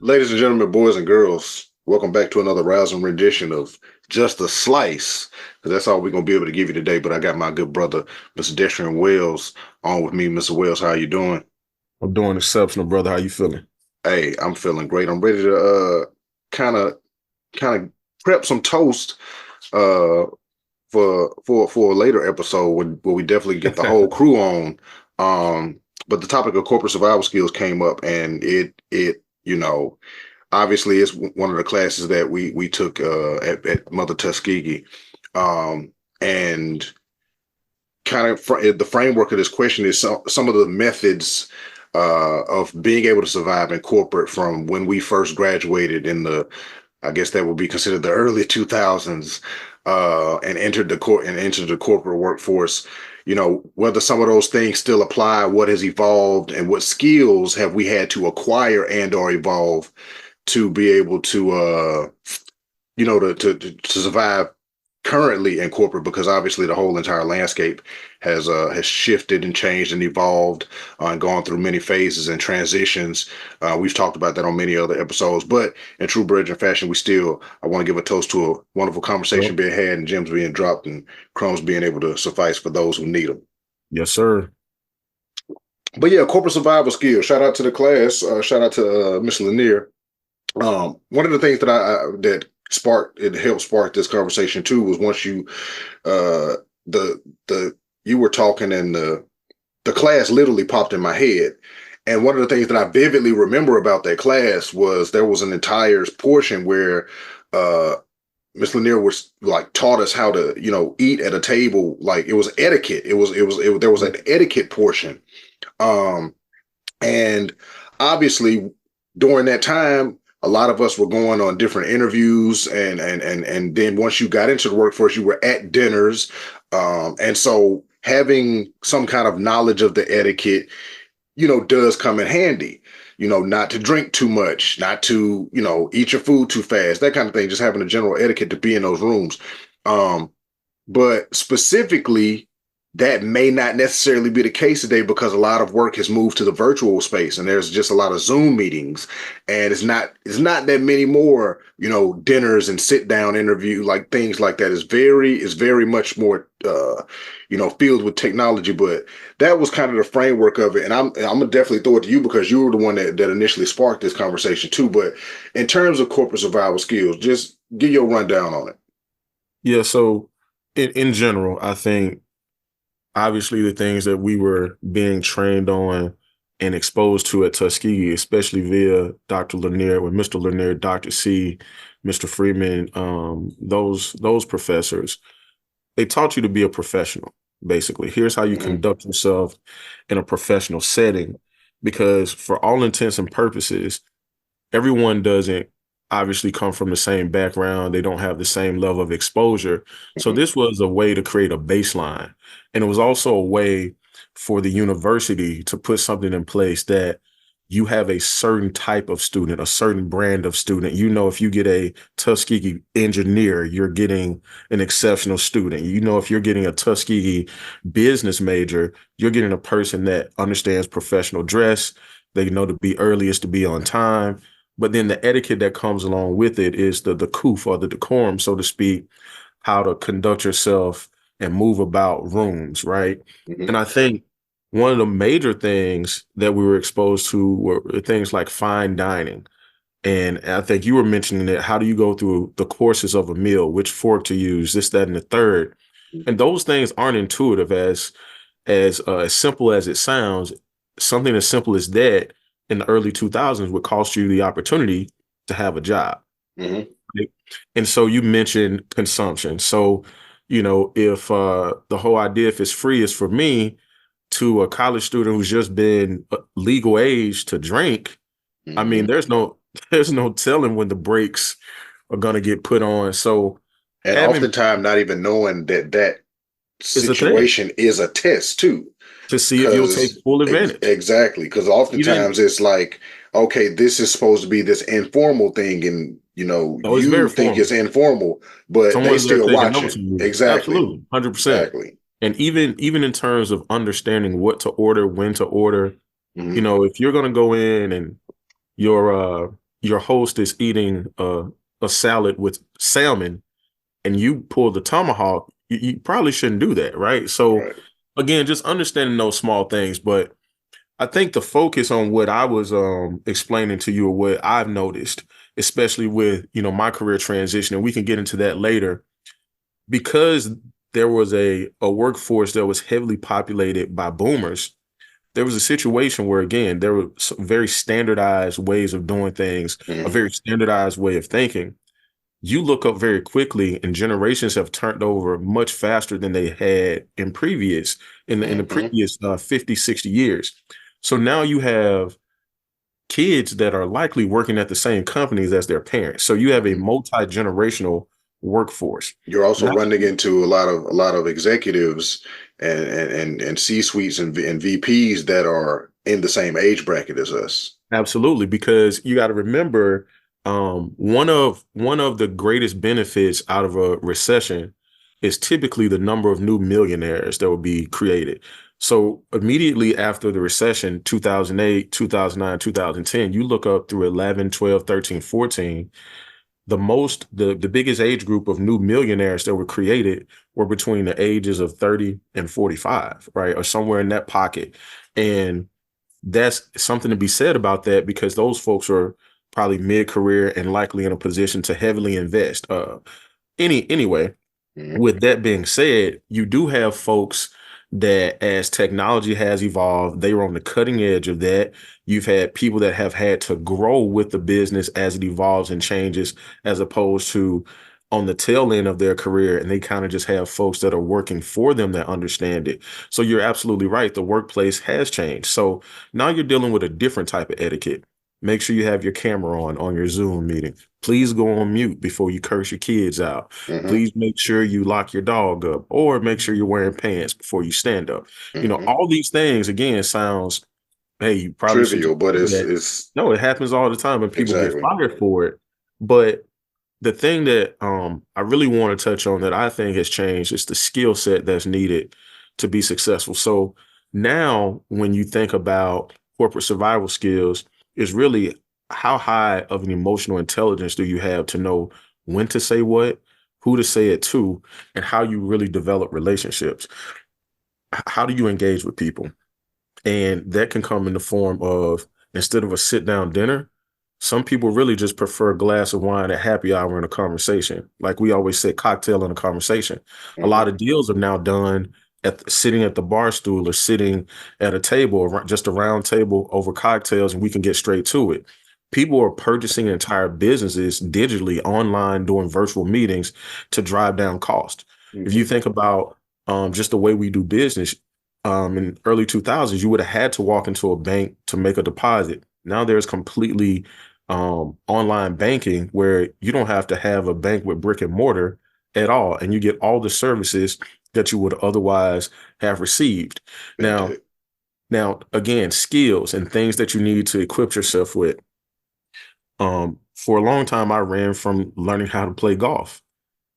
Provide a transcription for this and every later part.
Ladies and gentlemen, boys and girls, welcome back to another rousing rendition of Just a Slice, because that's all we're going to be able to give you today. But I got my good brother, Mr. Destrin Wells, on with me. Mr. Wells, how you doing? I'm doing exceptional, brother. How you feeling? Hey, I'm feeling great. I'm ready to kind of kind of prep some toast uh for a later episode where we definitely get the whole crew on. But the topic of corporate survival skills came up, and it obviously it's one of the classes that we took at Mother Tuskegee, um, and the framework of this question is some of the methods of being able to survive in corporate from when we first graduated in the, I guess that would be considered the early 2000s, and entered the corporate workforce. Whether some of those things still apply, what has evolved, and what skills have we had to acquire and or evolve to be able to to survive currently in corporate, because obviously the whole entire landscape has shifted and changed and evolved, and gone through many phases and transitions. We've talked about that on many other episodes, but in true BREADren fashion, I want to give a toast to a wonderful conversation Yep. being had and gems being dropped and crumbs being able to suffice for those who need them. Yes, sir. But yeah, corporate survival skills. Shout out to the class. Shout out to Miss Lanier. One of the things that helped spark this conversation too was once the you were talking, and the class literally popped in my head. And one of the things that I vividly remember about that class was there was an entire portion where uh Miss Lanier was like taught us how to, eat at a table. Like, it was etiquette. There was an etiquette portion. Um and obviously, during that time, a lot of us were going on different interviews, and then once you got into the workforce, you were at dinners, and so having some kind of knowledge of the etiquette, does come in handy. Not to drink too much, not to eat your food too fast, that kind of thing. Just having a general etiquette to be in those rooms. Um, but specifically, that may not necessarily be the case today, because a lot of work has moved to the virtual space, and there's just a lot of Zoom meetings, and it's not that many more, dinners and sit down interview, like things like that. Is very much more filled with technology. But that was kind of the framework of it. And I'm gonna definitely throw it to you, because you were the one that initially sparked this conversation too. But in terms of corporate survival skills, just give your rundown on it. Yeah. So, in general, I think obviously the things that we were being trained on and exposed to at Tuskegee, especially via Dr. Lanier, with Mr. Lanier, Dr. C, Mr. Freeman, those professors, they taught you to be a professional. Basically, here's how you Mm-hmm. conduct yourself in a professional setting, because for all intents and purposes, everyone doesn't obviously come from the same background. They don't have the same level of exposure. So Mm-hmm. this was a way to create a baseline. And it was also a way for the university to put something in place that you have a certain type of student, a certain brand of student. If you get a Tuskegee engineer, you're getting an exceptional student. If you're getting a Tuskegee business major, you're getting a person that understands professional dress. They know to be early is to be on time. But then the etiquette that comes along with it is the coof, or the decorum, so to speak, how to conduct yourself and move about rooms, right? Mm-hmm. And I think one of the major things that we were exposed to were things like fine dining. And I think you were mentioning it. How do you go through the courses of a meal, which fork to use, this, that, and the third? And those things aren't intuitive as simple as it sounds. Something as simple as that in the early 2000s would cost you the opportunity to have a job. Mm-hmm. Right? And so you mentioned consumption. So, if the whole idea, if it's free, is for me, to a college student who's just been legal age to drink, I mean, Mm-hmm. there's no telling when the brakes are going to get put on. So And having oftentimes not even knowing that is a thing situation is a test too. to see if you'll take Because full advantage. exactly, because Even oftentimes it's like, okay, this is supposed to be this informal thing, and Oh, it's very you think it's formal. informal, but they Someone's there still taking notes watching. of you. Exactly. Absolutely, 100%. Exactly. And even in terms of understanding what to order, when to order, Hmm. if you're going to go in and you're your host is eating a salad with salmon and you pull the tomahawk, you probably shouldn't do that, right? So Right. again, just understanding those small things. But I think the focus on what I was explaining to you or what I've noticed, especially with, my career transition, and we can get into that later, because there was a workforce that was heavily populated by boomers. There was a situation where, again, there were some very standardized ways of doing things, a Mm-hmm. very standardized way of thinking. You look up very quickly, and generations have turned over much faster than they had in the Mm-hmm. previous 50, 60 years. So now you have kids that are likely working at the same companies as their parents. So you have a Mm-hmm. multi-generational workforce. You're also Now, running into a lot of executives and C suites and VPs that are in the same age bracket as us. absolutely, because you got to remember, one of the greatest benefits out of a recession is typically the number of new millionaires that will be created. So immediately after the recession, 2008, 2009, 2010, you look up through 11, 12, 13, 14, the biggest age group of new millionaires that were created were between the ages of 30 and 45, right? Or somewhere in that pocket. And that's something to be said about that, because those folks are probably mid-career and likely in a position to heavily invest. Anyway, Mhm. with that being said, you do have folks that, as technology has evolved, they were on the cutting edge of that. You've had people that have had to grow with the business as it evolves and changes, as opposed to on the tail end of their career, and they kind of just have folks that are working for them that understand it. So you're absolutely right. The workplace has changed. So now you're dealing with a different type of etiquette. Make sure you have your camera on your Zoom meeting. Please go on mute before you curse your kids out. Mhm. Please make sure you lock your dog up, or make sure you're wearing pants before you stand up. Mhm. All these things, again, sounds, hey, you probably should Trivial, just but do it's that. it's No, it happens all the time and people get exactly. fired for it. But the thing that I really want to touch on that I think has changed is the skill set that's needed to be successful. So now when you think about corporate survival skills, is really how high of an emotional intelligence do you have to know when to say what, who to say it to, and how you really develop relationships. How do you engage with people? And that can come in the form of, instead of a sit down dinner, some people really just prefer a glass of wine at happy hour in a conversation. Like we always say, cocktail in a conversation. A lot Mhm. of deals are now done sitting at the bar stool or sitting at a table, just a round table over cocktails, and we can get straight to it. People are purchasing entire businesses digitally online during virtual meetings to drive down cost. If you Mhm. think about just the way we do business, in early 2000s, you would have had to walk into a bank to make a deposit. Now there's completely online banking where you don't have to have a bank with brick and mortar at all, and you get all the services that you would otherwise have received. Now, Indeed. now again, skills and things that you need to equip yourself with. For a long time, I ran from learning how to play golf.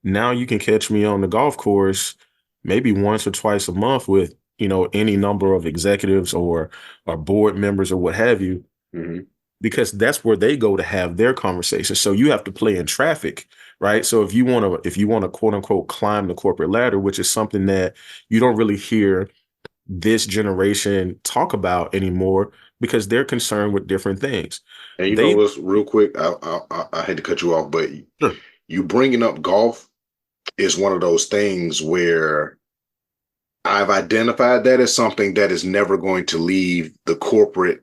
Now you can catch me on the golf course maybe once or twice a month with, any number of executives or board members or what have you, Mhm. because that's where they go to have their conversation. So you have to play in traffic, right? So if you want to quote unquote climb the corporate ladder, which is something that you don't really hear this generation talk about anymore, because they're concerned with different things. And you know They what's real quick? I had to cut you off, but Sure. you bringing up golf is one of those things where I've identified that as something that is never going to leave the corporate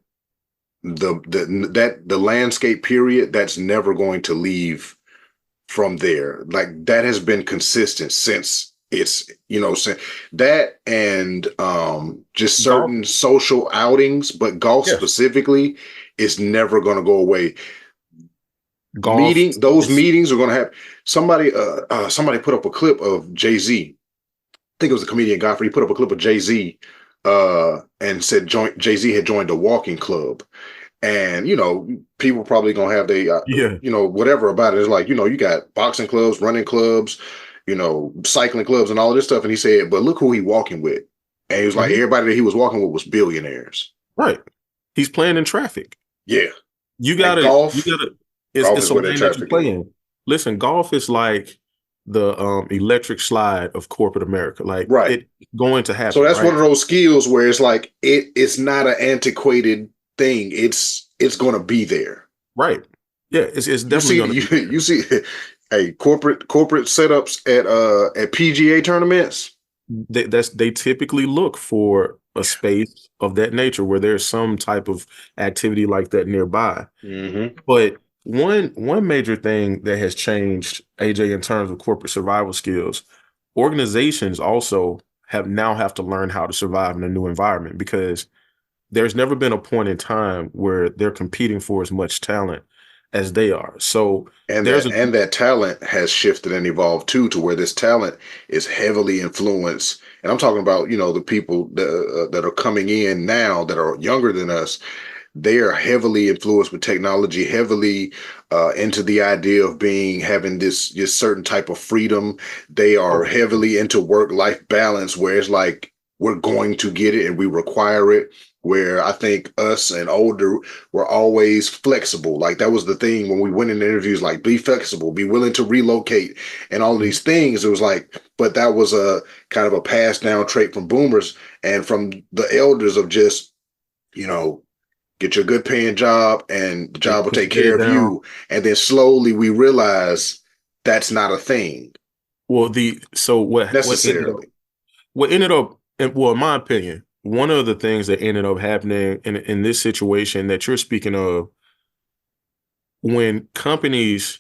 the landscape period. That's never going to leave from there. Like that has been consistent since it's since that and just golf, certain social outings, but golf yes, specifically is never going to go away. golf Those is meetings are going to have somebody put up a clip of Jay-Z. I think it was a comedian Godfrey. He put up a clip of Jay-Z and said Jay-Z had joined a walking club. And people probably gonna have yeah. whatever about it. It's like you got boxing clubs, running clubs, cycling clubs, and all this stuff. And he said, but look who he walking with. And he was like, Mhm. everybody that he was walking with was billionaires. Right. He's playing in traffic. Yeah, You and gotta, you golf. gotta. Golf it's is a where they lane that you traffic in. play in. Listen, golf is like the electric slide of corporate America. Like Right. it's going to So happen, that's one right? of those skills where it's like it's not an antiquated thing. It's gonna be there. Right. Yeah, it's You definitely see going to be there. you see hey, corporate setups at PGA tournaments. They typically look for a space of that nature where there's some type of activity like that nearby. Mm-hmm. But one major thing that has changed, AJ, in terms of corporate survival skills, organizations also have to learn how to survive in a new environment because there's never been a point in time where they're competing for as much talent as they are. So And there's that a and that talent has shifted and evolved too, to where this talent is heavily influenced. And I'm talking about, the people that are coming in now that are younger than us. They are heavily influenced with technology, heavily into the idea of having this certain type of freedom. They are oh, heavily into work-life balance, where it's like we're going to get it and we require it. Where I think us and older were always flexible. Like that was the thing when we went in interviews, like be flexible, be willing to relocate, and all of these things. It was like, but that was a kind of a passed down trait from boomers and from the elders of just, you know, get your good paying job and the job will put take your care head of down. you. And then slowly we realize that's not a thing Well, the so necessarily. what ended up, well, in my opinion, one of the things that ended up happening in this situation that you're speaking of, when companies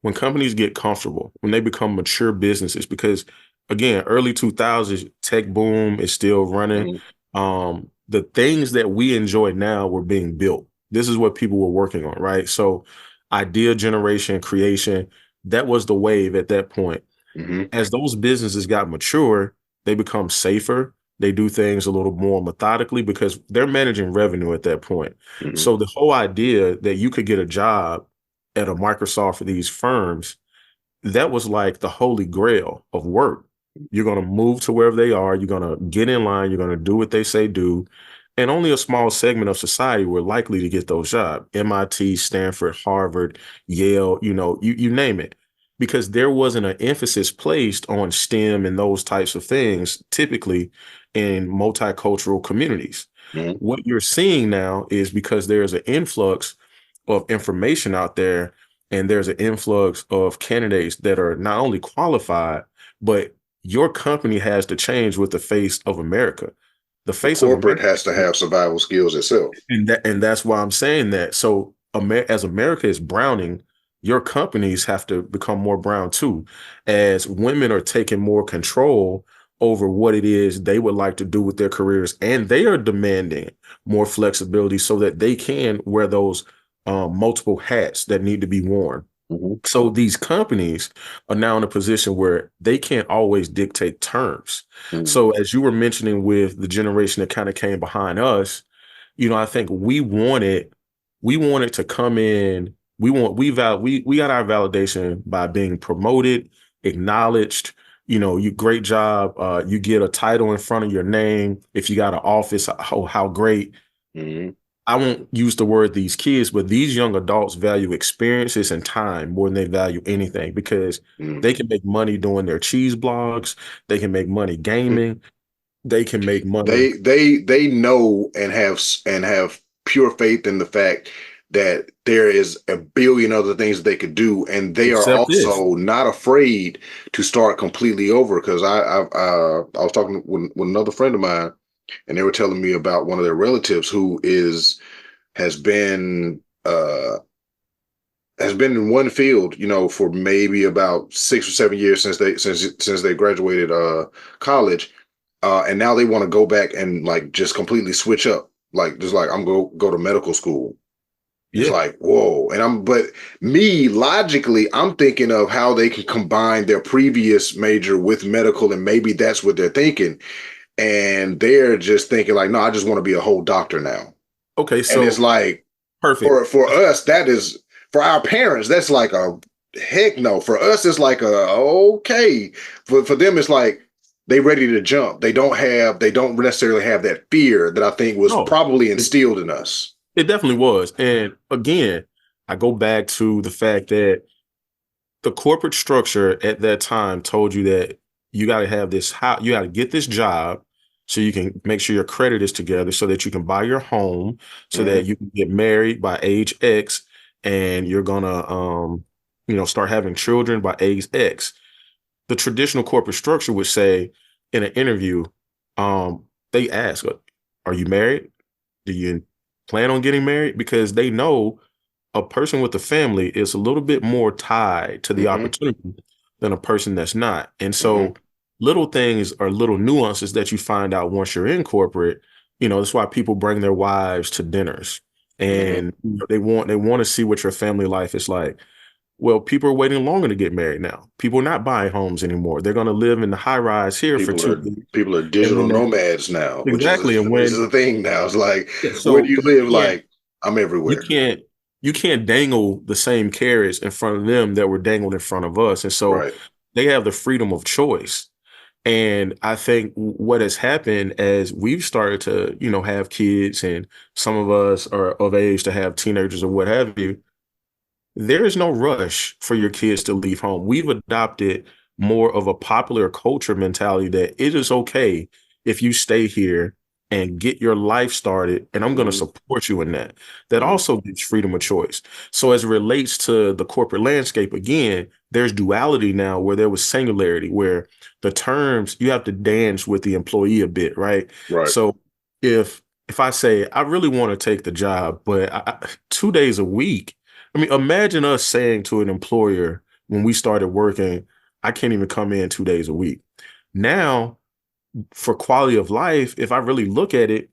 when companies get comfortable, when they become mature businesses, because again, early 2000s tech boom is still running. Mhm. The things that we enjoy now were being built. This is what people were working on, right? So idea generation, creation, that was the wave at that point. Mhm. As those businesses got mature, they become safer. They do things a little more methodically because they're managing revenue at that point. Mhm. So the whole idea that you could get a job at a Microsoft or these firms, that was like the holy grail of work. You're going to move to wherever they are. You're going to get in line. You're going to do what they say do. And only a small segment of society were likely to get those jobs. MIT, Stanford, Harvard, Yale, you name it. Because there wasn't an emphasis placed on STEM and those types of things, typically in multicultural communities. Mhm. What you're seeing now is because there's an influx of information out there and there's an influx of candidates that are not only qualified, but your company has to change with the face of America. The The face of corporate America, has to have survival skills itself. and that's why I'm saying that. So as America is browning, your companies have to become more brown too, as women are taking more control over what it is they would like to do with their careers, and they are demanding more flexibility so that they can wear those multiple hats that need to be worn. Mhm. So these companies are now in a position where they can't always dictate terms. Mhm. So as you were mentioning with the generation that kind of came behind us, I think we wanted to come in. We got our validation by being promoted, acknowledged. You great job. You get a title in front of your name. If you got an office, oh, how great. Mhm. I won't use the word these kids, but these young adults value experiences and time more than they value anything because they Mhm. can make money doing their cheese blogs. They can make money gaming. They can make money. They know and have pure faith in the fact that there is a billion other things that they could do, and they are Except this. also not afraid to start completely over. Because I was talking with another friend of mine, and they were telling me about one of their relatives who has been in one field, for maybe about 6 or 7 years since they graduated college, and now they want to go back and like just completely switch up, like just like I'm go to medical school. It's Yeah. like whoa, but me logically, I'm thinking of how they can combine their previous major with medical, and maybe that's what they're thinking, and they're just thinking like, no, I just want to be a whole doctor now, Okay. and it's So like perfect. for us, that is for our parents, that's like a heck no. For us, it's like a okay. For them, it's like they ready to jump. They don't necessarily have that fear that I think was No, probably it, instilled in us. it definitely was. And again, I go back to the fact that the corporate structure at that time told you that you got to have this, how you got to get this job so you can make sure your credit is together so that you can buy your home, so Hmm. that you can get married by age X, and you're gonna start having children by age X. The traditional corporate structure would say in an interview, they ask, are you married? Do you plan on getting married? Because they know a person with a family is a little bit more tied to the Hmm. opportunity than a person that's not. And Hmm. so little things are little nuances that you find out once you're in corporate. That's why people bring their wives to dinners, Hmm. and they want to see what your family life is like. Well, people are waiting longer to get married now. People are not buying homes anymore. They're going to live in the high rise here for People two are years. people are And digital when nomads now, exactly. And which is when a thing now. It's like, yeah, where do so you you live? can't Like, I'm you everywhere. can't you can't dangle the same carrots in front of them that were dangled in front of us. And so Right. they have the freedom of choice. And I think what has happened as we've started to, have kids, and some of us are of age to have teenagers or what have you, there is no rush for your kids to leave home. We've adopted more of a popular culture mentality that it is okay if you stay here and get your life started, and I'm going to Hmm. support you in that. That Hmm. also gives freedom of choice. So as it relates to the corporate landscape, again, there's duality now where there was singularity, where the terms you have to dance with the employee a bit, right? Right. So if I say I really want to take the job, but 2 days a week, I mean, imagine us saying to an employer when we started working, I can't even come in 2 days a week. Now, for quality of life, if I really look at it,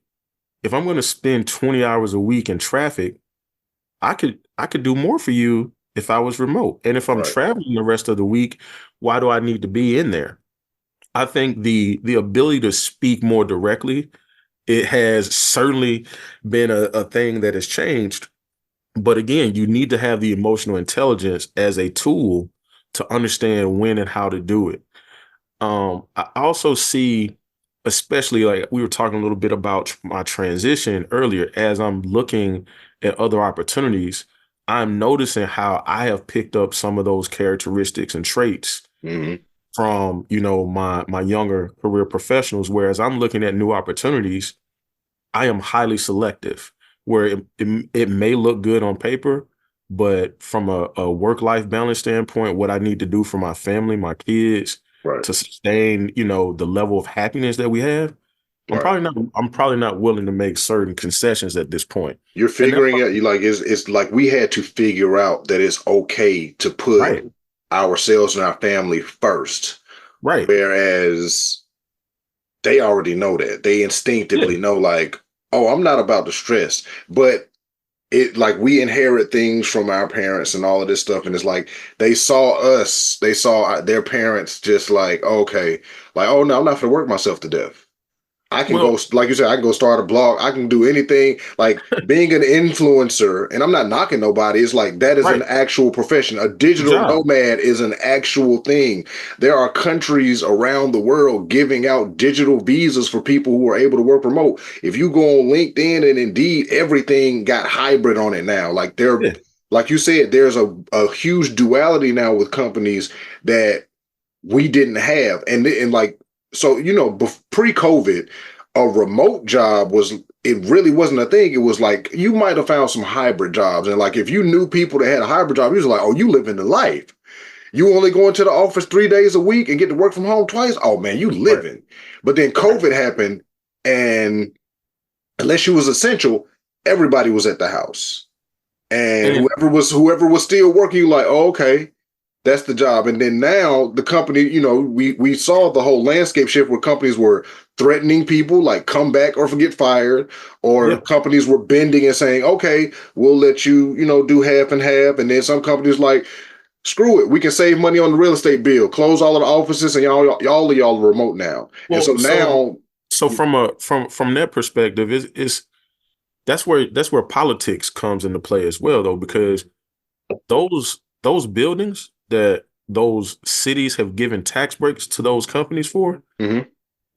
if I'm going to spend 20 hours a week in traffic, I could do more for you if I was remote. And if I'm Right. traveling the rest of the week, why do I need to be in there? I think the ability to speak more directly, it has certainly been a thing that has changed. But again, you need to have the emotional intelligence as a tool to understand when and how to do it. I also see, especially like we were talking a little bit about my transition earlier, as I'm looking at other opportunities, I'm noticing how I have picked up some of those characteristics and traits Hmm. from, my younger career professionals. Whereas I'm looking at new opportunities, I am highly selective, where it may look good on paper, but from a work-life balance standpoint, what I need to do for my family, my kids, Right. to sustain, the level of happiness that we have, Right. I'm probably not willing to make certain concessions at this point. You're And that's figuring it. You like it's like we had to figure out that it's okay to put right, ourselves and our family first, right. whereas they already know that. They Yeah. instinctively know, like, oh, I'm not about to stress. But it like we inherit things from our parents and all of this stuff, and it's like they saw their parents just like, okay, like, oh no, I'm not gonna work myself to death. I can Well, go, like you said, I can go start a blog. I can do anything. Like being an influencer, and I'm not knocking nobody. It's like that is an right. actual profession. A Good digital job. nomad is an actual thing. There are countries around the world giving out digital visas for people who are able to work remote. If you go on LinkedIn and Indeed, everything got hybrid on it now. Like Yeah. like you said, there's a huge duality now with companies that we didn't have. And like, so, pre-COVID, a remote job it really wasn't a thing. It was like, you might have found some hybrid jobs. And like, if you knew people that had a hybrid job, you was like, oh, you living the life. You only go into the office 3 days a week and get to work from home twice. Oh man, you Right. living. But then Right. COVID happened, and unless you was essential, everybody was at the house. And And whoever was still working, you like, oh, okay, that's the job. And then now the company, we saw the whole landscape shift where companies were threatening people like come back or get fired, or yeah. companies were bending and saying, okay, we'll let you, do half and half. And then some companies like, screw it, we can save money on the real estate bill, close all of the offices, and y'all are remote now. And so Well, now, so from that perspective, is that's where politics comes into play as well, though, because those buildings that those cities have given tax breaks to those companies for, hmm.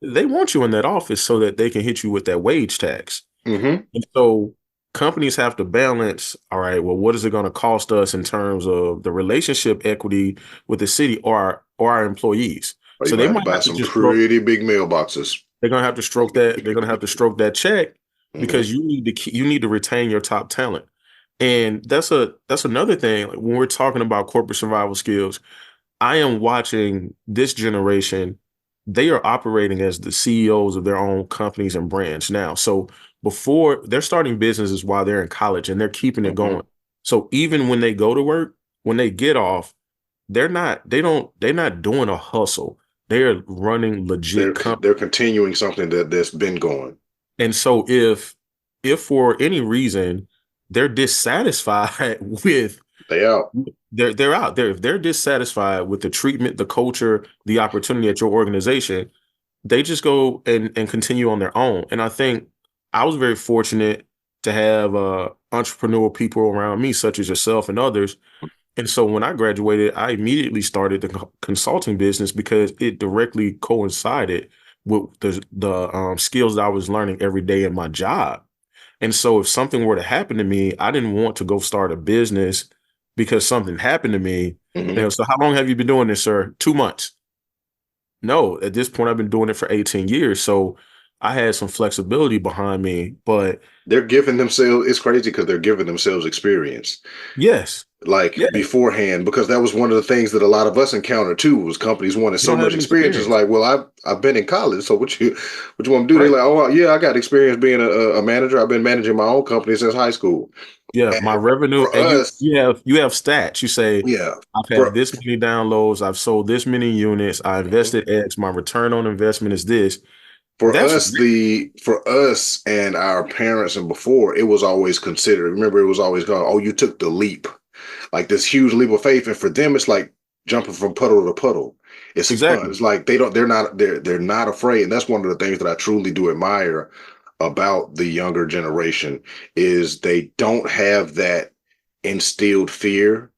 they want you in that office so that they can hit you with that wage tax. Hmm. And so companies have to balance, all right, well, what is it going to cost us in terms of the relationship equity with the city or our employees? Or you're So gonna they have to might buy have to some just stroke, pretty big mailboxes. they're going to have to stroke that, they're going to have to stroke that check Hmm. because you need to retain your top talent. And that's another thing. Like when we're talking about corporate survival skills, I am watching this generation. They are operating as the CEOs of their own companies and brands now. So before they're starting businesses while they're in college and they're keeping it Hmm. going. So even when they go to work, when they get off, they're not doing a hustle. They're running legit companies. They're continuing something that's been going. And so if for any reason they're dissatisfied with They out. they're out there. If they're dissatisfied with the treatment, the culture, the opportunity at your organization, they just go and continue on their own. And I think I was very fortunate to have entrepreneurial people around me, such as yourself and others. And so when I graduated, I immediately started the consulting business because it directly coincided with the skills that I was learning every day in my job. And so if something were to happen to me, I didn't want to go start a business because something happened to me. Hmm. So how long have you been doing this, sir? 2 months. No, at this point, I've been doing it for 18 years. So I had some flexibility behind me. But They're giving themselves. It's crazy because they're giving themselves experience yes, like yeah, beforehand, because that was one of the things that a lot of us encountered too, was companies wanted you so don't much have any experience. It's experience. like, well, I've been in college, so what you want to do? They're Right. like, oh yeah, I got experience being a manager. I've been managing my own company since high school. Yeah, And my revenue, for and us, you have stats. You say, yeah, I've had for this many downloads, I've sold this many units, I mhm. invested X, my return on investment is this. For That's us, the for us and our parents and before, it was always considered. Remember, it was always going, oh, you took the leap, like this huge leap of faith. And for them, it's like jumping from puddle to puddle. It's fun. exactly. It's like they're not afraid. And that's one of the things that I truly do admire about the younger generation is they don't have that instilled fear,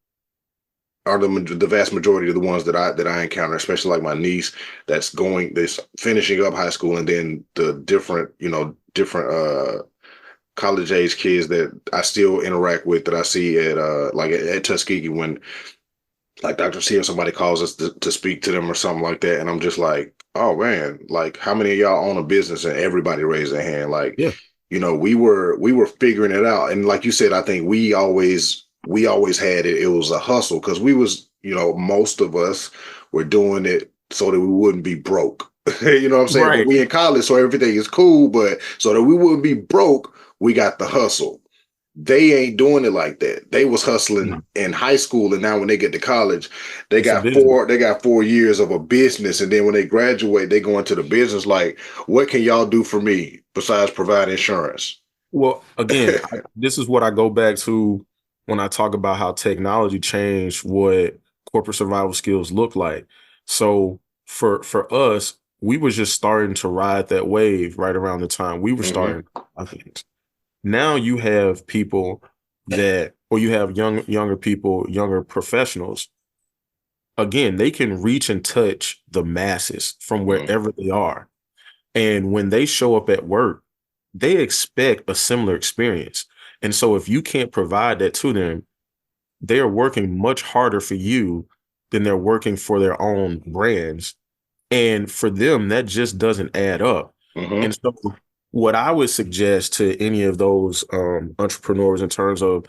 are the vast majority of the ones that I encounter, especially like my niece that's finishing up high school, and then the different college age kids that I still interact with, that I see at at Tuskegee, when like Dr. C or somebody calls us to speak to them or something like that. And I'm just like, oh man, like how many of y'all own a business? And everybody raised their hand. Like, Yeah. we were figuring it out. And like you said, I think we always had it. It was a hustle because most of us were doing it so that we wouldn't be broke. You know what I'm saying? But Right. we in college, so everything is cool. But so that we wouldn't be broke, we got the hustle. They ain't doing it like that. They was hustling No, in high school, and now when they get to college, they it's a got business. four they got 4 years of a business, and then when they graduate, they go into the business like, what can y'all do for me besides provide insurance? Well, again, this is what I go back to when I talk about how technology changed what corporate survival skills look like. So for us, we were just starting to ride that wave right around the time we were Hmm. starting, I think. Now you have people or you have younger people, younger professionals. Again, they can reach and touch the masses from Hmm. wherever they are. And when they show up at work, they expect a similar experience. And so if you can't provide that to them, they are working much harder for you than they're working for their own brands. And for them, that just doesn't add up. Hmm. And so what I would suggest to any of those entrepreneurs in terms of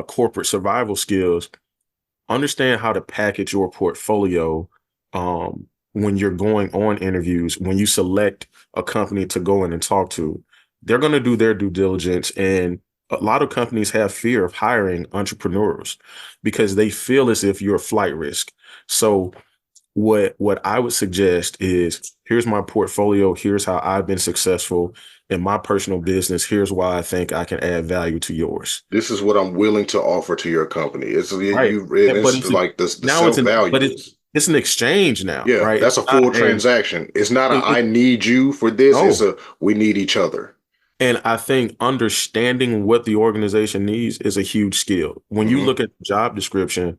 corporate survival skills, understand how to package your portfolio when you're going on interviews, when you select a company to go in and talk to. They're going to do their due diligence. And a lot of companies have fear of hiring entrepreneurs because they feel as if you're a flight risk. So what I would suggest is, here's my portfolio, here's how I've been successful in my personal business, here's why I think I can add value to yours. This is what I'm willing to offer to your company. Right. But It's like the now self but values. it's an exchange now, Yeah, right? that's It's a not full transaction. It's not a I it need you for this. It's no. a we need each other. And I think understanding what the organization needs is a huge skill. When you Hmm. look at the job description,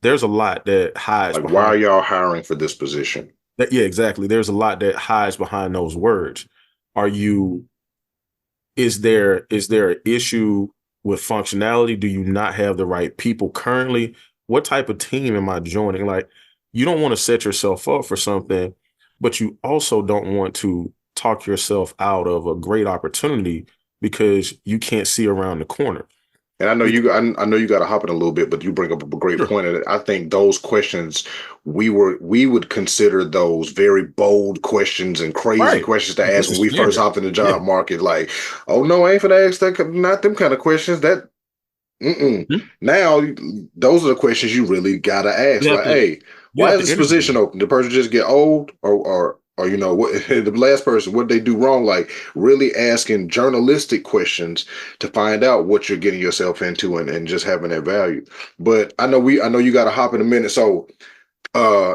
there's a lot that hides Like, why behind are y'all hiring for this position? that. Yeah, exactly. There's a lot that hides behind those words. Are you is there an issue with functionality? Do you not have the right people currently? What type of team am I joining? Like, you don't want to set yourself up for something, but you also don't want to talk yourself out of a great opportunity because you can't see around the corner. And I know Because, I know you got to hop in a little bit, but you bring up a great sure, point. And I think those questions we would consider those very bold questions and crazy right. questions to ask This when is we first standard. hopped in the Yeah. job market. Like, oh no, I ain't finna ask that, not them kind of questions. That mm-mm. Mhm. Now, those are the questions you really gotta ask. You have Like, to hey, you why have is to this interview. position open? Did the person just get old, or you know what? The last person, what they do wrong? Like, really asking journalistic questions to find out what you're getting yourself into, and just having that value. But I know you got to hop in a minute. So,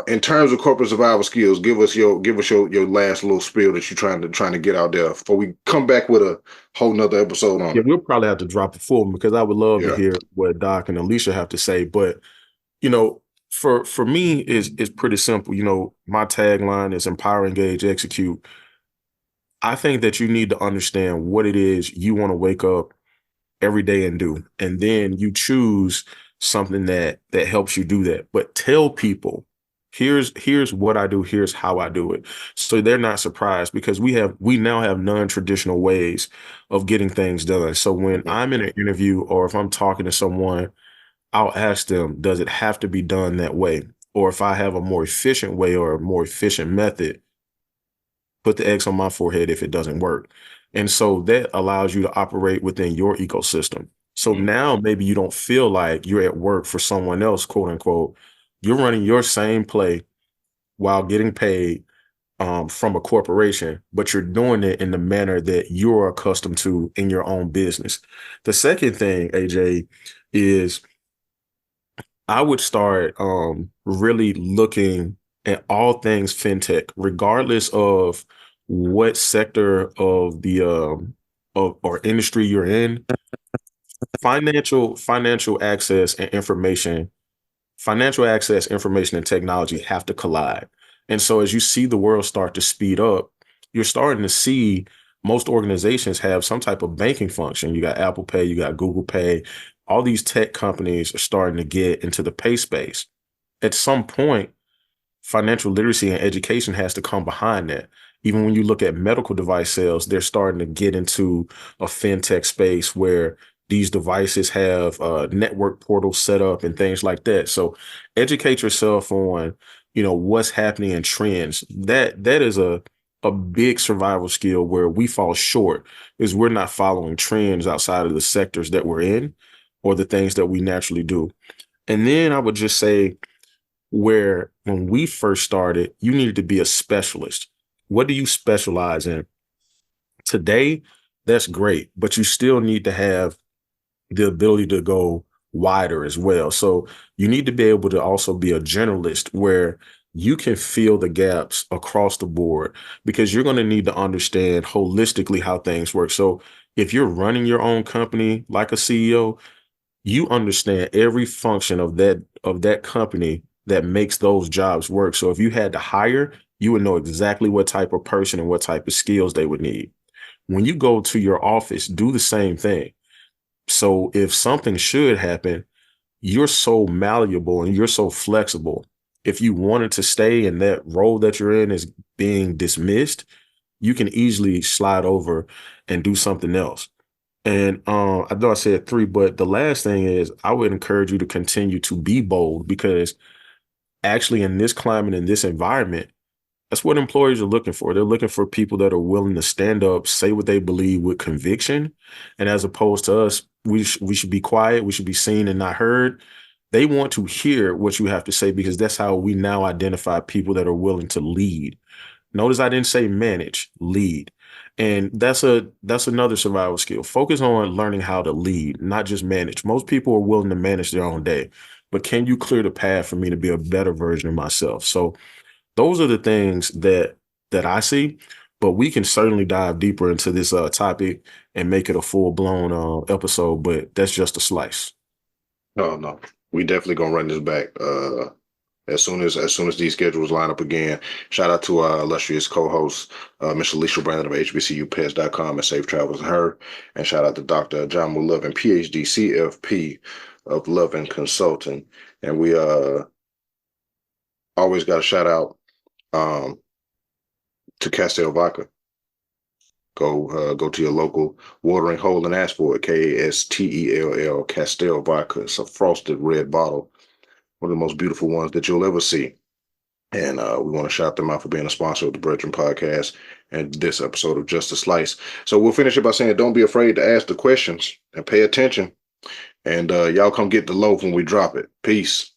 in terms of corporate survival skills, give us your last little spiel that you're trying to get out there before we come back with a whole nother episode on Yeah, it. we'll probably have to drop the full one because I would love to Yeah. hear what Doc and Alicia have to say. But you know, for me is pretty simple. My tagline is empower, engage, execute. I think that you need to understand what it is you want to wake up every day and do. And then you choose something that helps you do that. But tell people, here's what I do, here's how I do it. So they're not surprised because we now have non-traditional ways of getting things done. So when Mhm. I'm in an interview or if I'm talking to someone, I'll ask them, does it have to be done that way? Or if I have a more efficient way or a more efficient method, put the X on my forehead if it doesn't work. And so that allows you to operate within your ecosystem. So now maybe you don't feel like you're at work for someone else, quote unquote. You're running your same play while getting paid from a corporation, but you're doing it in the manner that you're accustomed to in your own business. The second thing, AJ, is I would start really looking at all things fintech, regardless of what sector of the of or industry you're in. Financial access and information, financial access, information, and technology have to collide. And so as you see the world start to speed up, you're starting to see most organizations have some type of banking function. You got Apple Pay, you got Google Pay. All these tech companies are starting to get into the pay space. At some point, financial literacy and education has to come behind that. Even when you look at medical device sales, they're starting to get into a fintech space where these devices have network portals set up and things like that. So educate yourself on, what's happening in trends. That is a big survival skill where we fall short is we're not following trends outside of the sectors that we're in or the things that we naturally do. And then I would just say where when we first started, you needed to be a specialist. What do you specialize in? Today, that's great, but you still need to have the ability to go wider as well. So you need to be able to also be a generalist where you can fill the gaps across the board because you're going to need to understand holistically how things work. So if you're running your own company like a CEO, you understand every function of that company that makes those jobs work. So if you had to hire, you would know exactly what type of person and what type of skills they would need. When you go to your office, do the same thing. So if something should happen, you're so malleable and you're so flexible. If you wanted to stay in that role that you're in is being dismissed, you can easily slide over and do something else. And I know I said three, but the last thing is I would encourage you to continue to be bold because actually in this climate, in this environment, that's what employers are looking for. They're looking for people that are willing to stand up, say what they believe with conviction. And as opposed to us, we should be quiet. We should be seen and not heard. They want to hear what you have to say because that's how we now identify people that are willing to lead. Notice I didn't say manage, lead. And that's another survival skill. Focus on learning how to lead, not just manage. Most people are willing to manage their own day, but can you clear the path for me to be a better version of myself? So those are the things that I see, but we can certainly dive deeper into this topic and make it a full-blown episode, but that's just a slice. No, no, we definitely gonna run this back. as soon as these schedules line up again. Shout out to our illustrious co-host, Miss Alicia Brandon of HBCUPets.com, and safe travels to her. And shout out to Dr. John Mullovin, PhD, CFP of Lovin Consulting. And we always got a shout out um, to Castell Vodka. Go to your local watering hole and ask for it. Kastell Castell Vodka. It's a frosted red bottle, one of the most beautiful ones that you'll ever see. And we want to shout them out for being a sponsor of the BREADren podcast and this episode of Just a Slice. So we'll finish it by saying, don't be afraid to ask the questions and pay attention. And y'all come get the loaf when we drop it. Peace.